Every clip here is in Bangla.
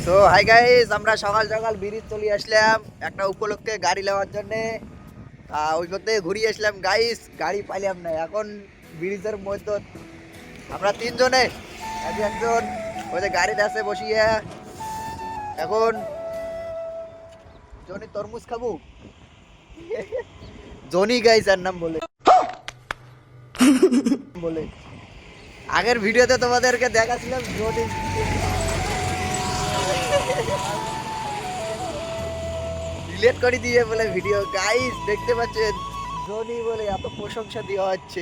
সো হাই গাইস, আমরা সকাল সকাল ব্রিজ চলে আসলাম একটা উপলক্ষে গাড়ি নেওয়ার জন্য। ওই করতে ঘুরিয়ে আসলাম গাইস, গাড়ি পাইলাম না। এখন ব্রিজের মধ্যে আমরা তিনজনে, একজন ওই যে গাড়িতে আছে বসিয়ে। এখন জনি তরমুজ খাবো জনি গাইস আর নাম বলে বলে আগের ভিডিওতে তোমাদেরকে দেখাছিলাম জনি ডিলিট করে দিয়ে বলে ভিডিও। গাইস দেখতে পাচ্ছেন জনি বলে এত প্রশংসা দেওয়া হচ্ছে।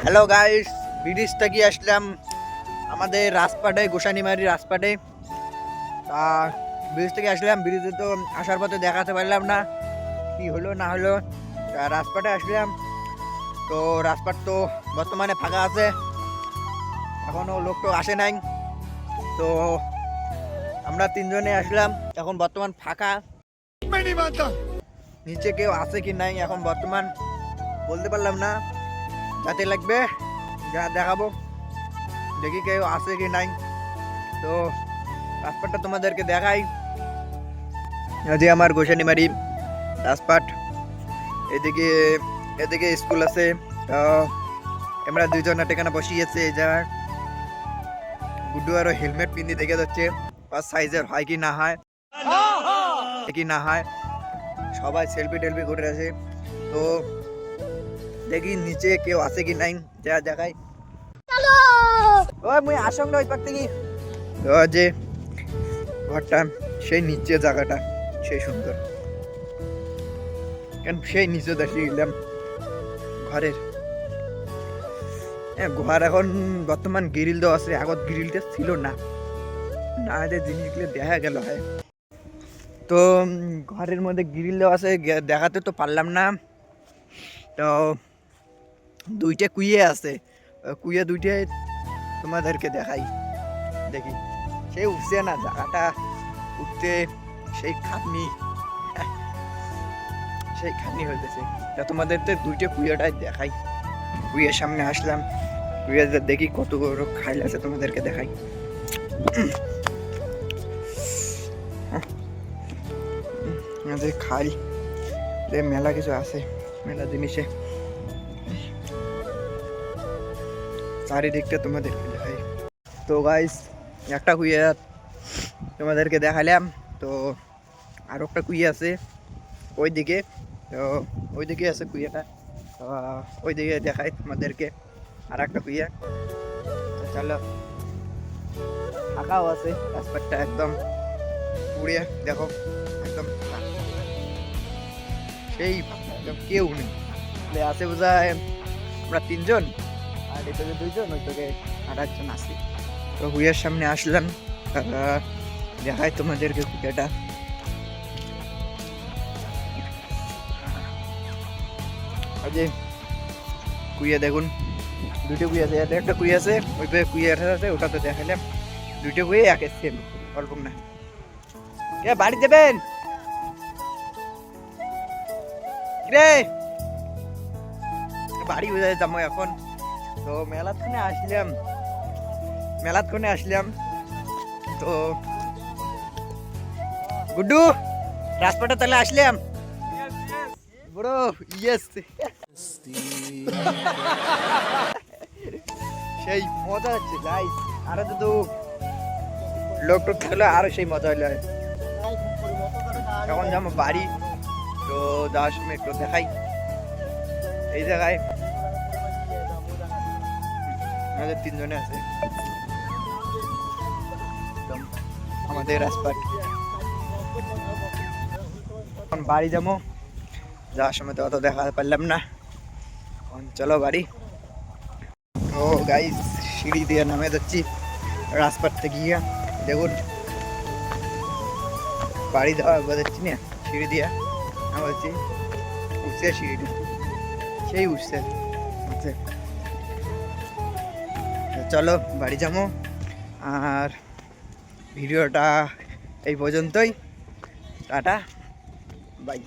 হ্যালো গাইস, ব্রিজটা গিয়ে আসলাম আমাদের রাজপাটে, গোসানিমারি রাজপাটে। ব্রিজ থেকে আসলাম, ব্রিজে তো আসার পথে দেখাতে পারলাম না কি হলো না হলো। রাজপাটে আসলাম, তো রাজপাট তো বর্তমানে ফাঁকা আছে, এখনও লোক তো আসে নাই। তো আমরা তিনজনে আসলাম, এখন বর্তমান ফাঁকা। নিচে কেউ আছে কি নাই এখন বর্তমান বলতে পারলাম না, যাতে লাগবে যা দেখাবো, দেখি কেউ আছে কি নাই। তো রাজপাটটা তোমাদেরকে দেখাই। যে আমার গোসানিমারি রাজপাট, এদিকে এদিকে স্কুল আছে। আমরা দুইজন এখানে বসিয়েছে। এই জায়গায় গুড্ডু আরো হেলমেট পিন্ধি দেখে যাচ্ছে, পাঁচ সাইজের হয় কি না হয় সবাই সেলফি টেলফি করে আছে। তো দেখি নিচে কেউ আছে কি নাই, যা দেখাই। ওই মুই আসং না ওই পাক থেকে। যে ঘরটা সেই নিচে, জায়গাটা সেই সুন্দর, কেন সেই নিচে দাঁড়িয়ে গেলাম ঘরের। ঘর এখন বর্তমান গ্রিল দেওয়া আছে, আগত গ্রিলটা ছিল না, না জিনিসগুলো দেখা গেল হয়। তো ঘরের মধ্যে গ্রিল দেওয়া আছে, দেখাতে তো পারলাম না। তো দুইটা কুইয়ে আছে, কুইয়ে দুইটাই তোমাদেরকে দেখাই। দেখি সে উঠছে না, জায়গাটা উঠতে সেই খাটনি হইতেছে। তা তোমাদের তো দুইটা কুইয়াটাই দেখাই। কুইয়ের সামনে আসলাম, কুইয়াতে দেখি কত বড় খাইল আছে, তোমাদেরকে দেখাই। খাইল মেলা কিছু আছে, মেলা জিনিসে চারিদিকটা তোমাদেরকে দেখাই। তো গাইস একটা কুইয়া তোমাদেরকে দেখালাম, তো আর একটা কুইয়া আছে ওইদিকে। তো ওইদিকে আছে কুইয়াটা, ওইদিকে দেখাই তোমাদেরকে আর একটা কুইয়া। চলো, ফাঁকাও আছে রাস্তাটা, একদম পুড়ে দেখো, একদম সেই একদম কেউ নেই, আছে বোঝায় আমরা তিনজন, আর এটাকে দুইজন, ওইটাকে 8-জন আছি। তো কুইয়ার সামনে আসলাম, দেখাই তোমাদেরকে কুইয়াটা। যে কুইয়া দেখুন, দুটো কুইয়া আছে, একটা কুইয়া আছে, ওই কুইয়া আছে, ওটা তো দেখালাম। দুটো কুইয়া একে সেম, অল্প না। বাড়ি দেবেন রে, বাড়ি বোঝায় যাবো এখন। তো মেলাতক্ষণে আসলাম। তো গুড্ডু রাজপাটে তাহলে আসলাম ব্রো, ইয়েস। সেই মজা হচ্ছে গাইস, আরো তো লোক টোক থাকলে আরো সেই মজা হলো। এখন যাবো বাড়ি, তো যাওয়ার সময় একটু দেখাই এই জায়গায় আমাদের তিনজনে আছে, আমাদের রাজপাট। এখন বাড়ি যাবো, যাওয়ার সময় তো অত দেখা পারলাম না। চলো বাড়ি। তো গাইস সিঁড়ি দিয়ে নামে যাচ্ছি রাজপাটতে গিয়া। দেখুন বাড়ি দেওয়া বোঝাচ্ছি না, সিঁড়ি দিয়া বলছি উঠছে, সিঁড়ি সেই উঠছে। চলো বাড়ি যাবো, আর ভিডিওটা এই পর্যন্তই। Tata bye.